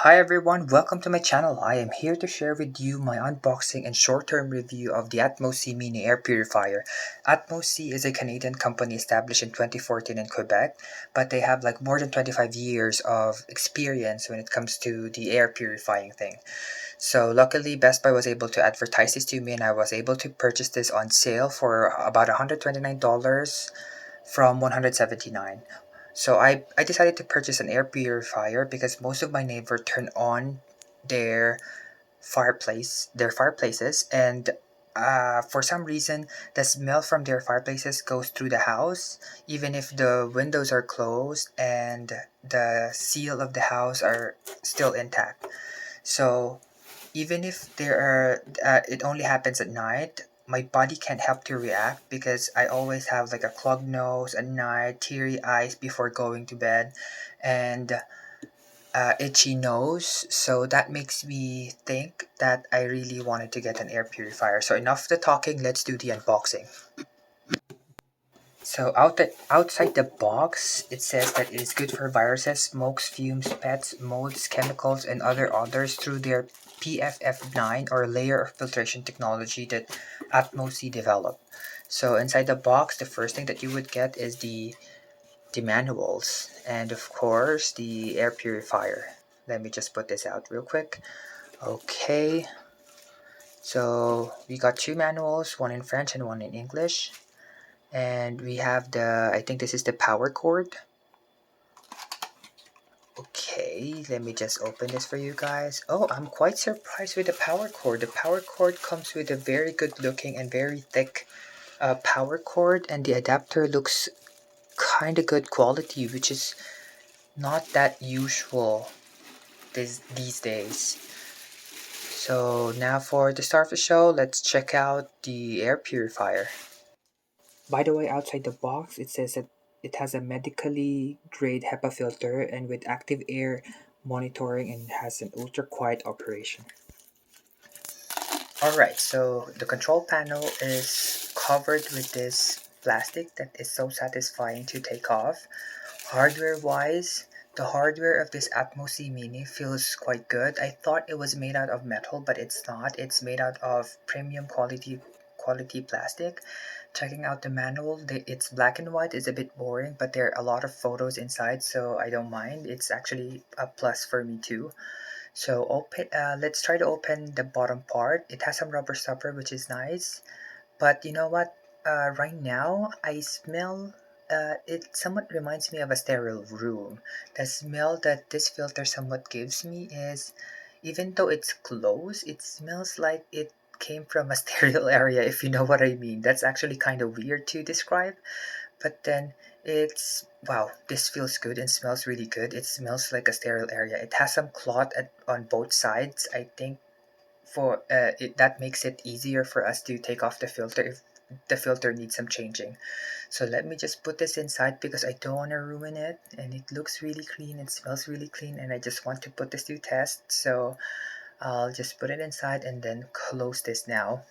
Hi everyone, welcome to my channel. I am here to share with you my unboxing and short-term review of the AtmosC Mini Air Purifier. AtmosC is a Canadian company established in 2014 in Quebec, but they have like more than 25 years of experience when it comes to the air purifying thing. So luckily Best Buy was able to advertise this to me and I was able to purchase this on sale for about $129 from $179. So I decided to purchase an air purifier because most of my neighbors turn on their fireplaces, and for some reason the smell from their fireplaces goes through the house even if the windows are closed and the seal of the house are still intact. So even if it only happens at night, my body can't help to react because I always have like a clogged nose at night, teary eyes before going to bed, and itchy nose. So that makes me think that I really wanted to get an air purifier. So enough of the talking, let's do the unboxing. So outside the box, it says that it is good for viruses, smokes, fumes, pets, molds, chemicals, and other odors through their PFF9 or layer of filtration technology that AtmosC developed. So inside the box, the first thing that you would get is the manuals and of course the air purifier. Let me just put this out real quick. Okay, so we got two manuals, one in French and one in English. And we have I think this is the power cord. Okay, let me just open this for you guys. Oh, I'm quite surprised with the power cord. The power cord comes with a very good looking and very thick power cord, and the adapter looks kind of good quality, which is not that usual these days. So now for the start of the show, let's check out the air purifier. By the way, outside the box, it says that it has a medically grade HEPA filter and with active air monitoring and has an ultra quiet operation. Alright, so the control panel is covered with this plastic that is so satisfying to take off. Hardware wise, the hardware of this AtmosC Mini feels quite good. I thought it was made out of metal, but it's not. It's made out of premium quality plastic. Checking out the manual, it's black and white. It's a bit boring, but there are a lot of photos inside, so I don't mind. It's actually a plus for me too. So let's try to open the bottom part. It has some rubber stopper, which is nice. But you know what? Right now, I smell. It somewhat reminds me of a sterile room. The smell that this filter somewhat gives me is, even though it's closed, it smells like it came from a sterile area, if you know what I mean. That's actually kind of weird to describe, but then wow, this feels good and smells really good. It smells like a sterile area. It has some cloth on both sides. I think that makes it easier for us to take off the filter if the filter needs some changing. So let me just put this inside because I don't want to ruin it, and it looks really clean and smells really clean, and I just want to put this to test. So I'll just put it inside and then close this now.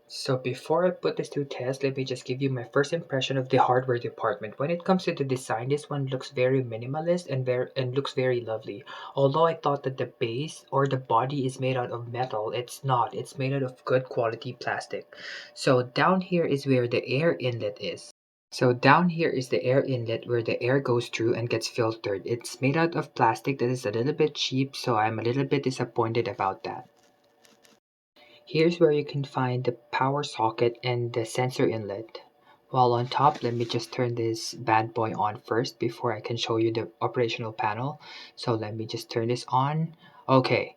So before I put this to test, let me just give you my first impression of the hardware department. When it comes to the design, this one looks very minimalist and looks very lovely. Although I thought that the base or the body is made out of metal, it's not. It's made out of good quality plastic. So down here is where the air inlet is. So down here is the air inlet where the air goes through and gets filtered. It's made out of plastic that is a little bit cheap, so I'm a little bit disappointed about that. Here's where you can find the power socket and the sensor inlet. While on top, let me just turn this bad boy on first before I can show you the operational panel. So let me just turn this on. Okay.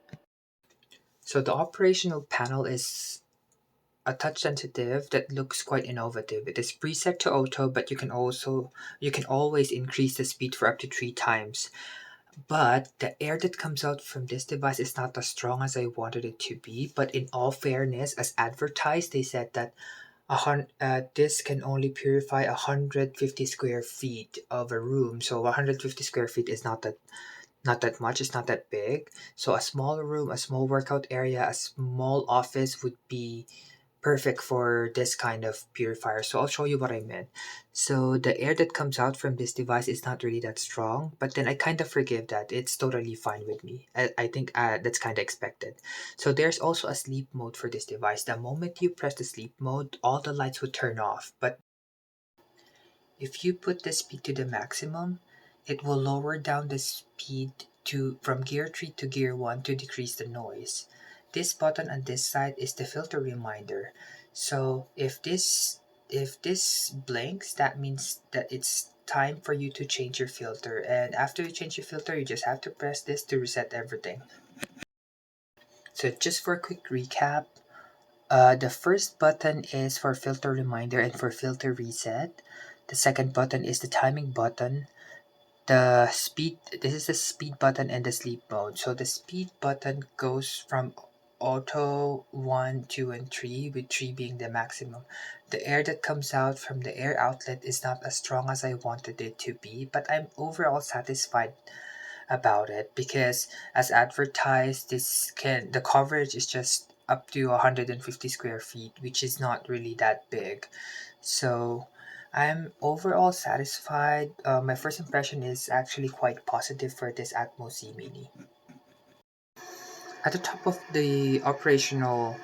So the operational panel is a touch sensitive that looks quite innovative. It is preset to auto, but you can always increase the speed for up to 3 times. But the air that comes out from this device is not as strong as I wanted it to be. But in all fairness, as advertised, they said that this can only purify 150 square feet of a room. So 150 square feet is not that much. It's not that big. So a small room, a small workout area, a small office would be perfect for this kind of purifier. So I'll show you what I meant. So the air that comes out from this device is not really that strong, but then I kind of forgive that. It's totally fine with me. I think that's kind of expected. So there's also a sleep mode for this device. The moment you press the sleep mode, all the lights would turn off. But if you put the speed to the maximum, it will lower down the speed to from gear 3 to gear 1 to decrease the noise. This button on this side is the filter reminder. So if this blinks, that means that it's time for you to change your filter. And after you change your filter, you just have to press this to reset everything. So just for a quick recap, the first button is for filter reminder and for filter reset. The second button is the timing button. This is the speed button and the sleep mode. So the speed button goes from auto 1, 2, and 3, with 3 being the maximum. The air that comes out from the air outlet is not as strong as I wanted it to be, but I'm overall satisfied about it because as advertised, the coverage is just up to 150 square feet, which is not really that big. So I'm overall satisfied. My first impression is actually quite positive for this AtmosC Mini. At the top of the operational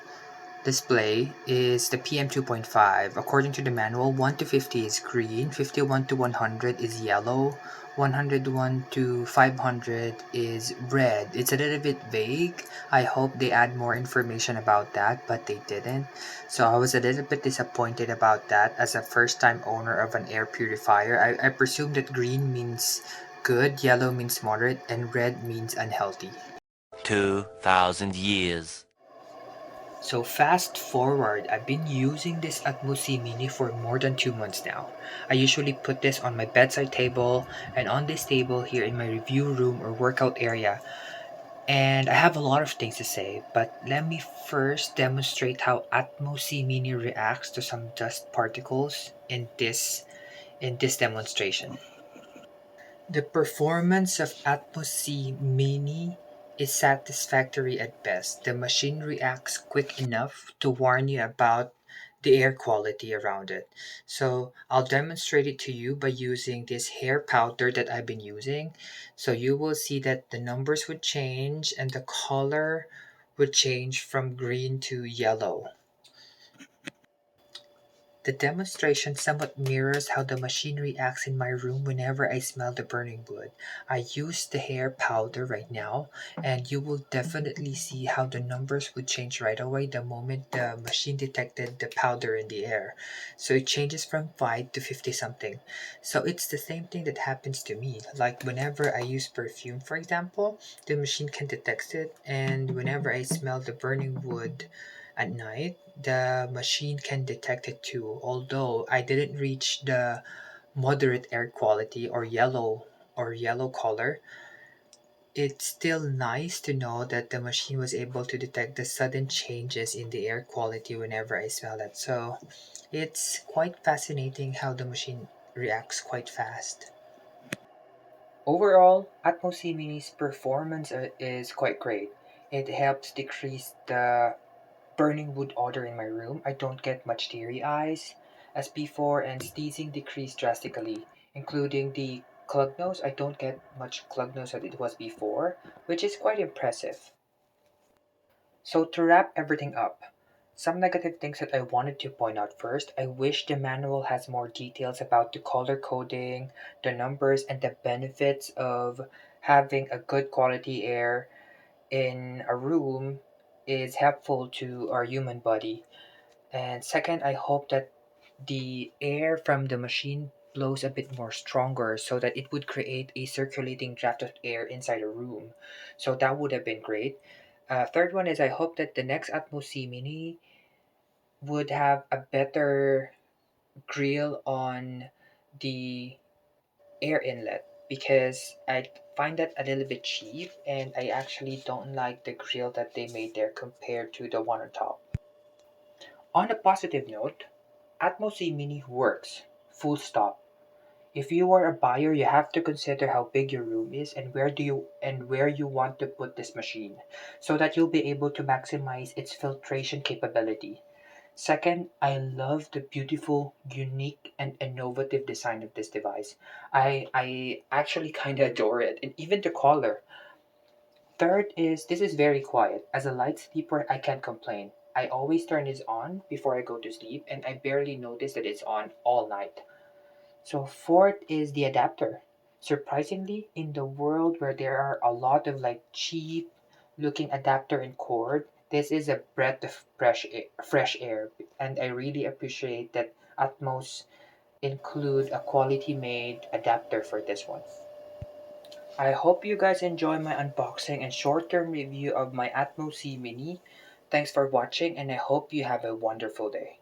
display is the PM 2.5. According to the manual, 1 to 50 is green, 51 to 100 is yellow, 101 to 500 is red. It's a little bit vague. I hope they add more information about that, but they didn't. So I was a little bit disappointed about that as a first time owner of an air purifier. I presume that green means good, yellow means moderate, and red means unhealthy. 2,000 years. So fast forward, I've been using this AtmosC Mini for more than 2 months now. I usually put this on my bedside table and on this table here in my review room or workout area. And I have a lot of things to say, but let me first demonstrate how AtmosC Mini reacts to some dust particles in this demonstration. The performance of AtmosC Mini is satisfactory at best. The machine reacts quick enough to warn you about the air quality around it. So I'll demonstrate it to you by using this hair powder that I've been using. So you will see that the numbers would change and the color would change from green to yellow. The demonstration somewhat mirrors how the machine reacts in my room whenever I smell the burning wood. I use the hair powder right now, and you will definitely see how the numbers would change right away the moment the machine detected the powder in the air. So it changes from 5 to 50 something. So it's the same thing that happens to me. Like whenever I use perfume, for example, the machine can detect it, and whenever I smell the burning wood at night, the machine can detect it too. Although I didn't reach the moderate air quality or yellow color, it's still nice to know that the machine was able to detect the sudden changes in the air quality whenever I smell it. So it's quite fascinating how the machine reacts quite fast. Overall, AtmosC Mini's performance is quite great. It helps decrease the burning wood odor in my room. I don't get much teary eyes as before, and sneezing decreased drastically, including the clug nose. I don't get much clug nose as it was before, which is quite impressive. So to wrap everything up, some negative things that I wanted to point out first. I wish the manual has more details about the color coding, the numbers, and the benefits of having a good quality air in a room is helpful to our human body. And second, I hope that the air from the machine blows a bit more stronger so that it would create a circulating draft of air inside a room. So that would have been great. Third one is I hope that the next AtmosC Mini would have a better grill on the air inlet because I find that a little bit cheap and I actually don't like the grill that they made there compared to the one on top. On a positive note, AtmosC Mini works. Full stop. If you are a buyer, you have to consider how big your room is and where you want to put this machine so that you'll be able to maximize its filtration capability. Second, I love the beautiful, unique, and innovative design of this device. I actually kind of adore it, and even the color. Third is this is very quiet. As a light sleeper, I can't complain. I always turn this on before I go to sleep, and I barely notice that it's on all night. So fourth is the adapter. Surprisingly, in the world where there are a lot of like cheap looking adapter and cord, this is a breath of fresh air, and I really appreciate that Atmos include a quality made adapter for this one. I hope you guys enjoy my unboxing and short-term review of my AtmosC Mini. Thanks for watching, and I hope you have a wonderful day.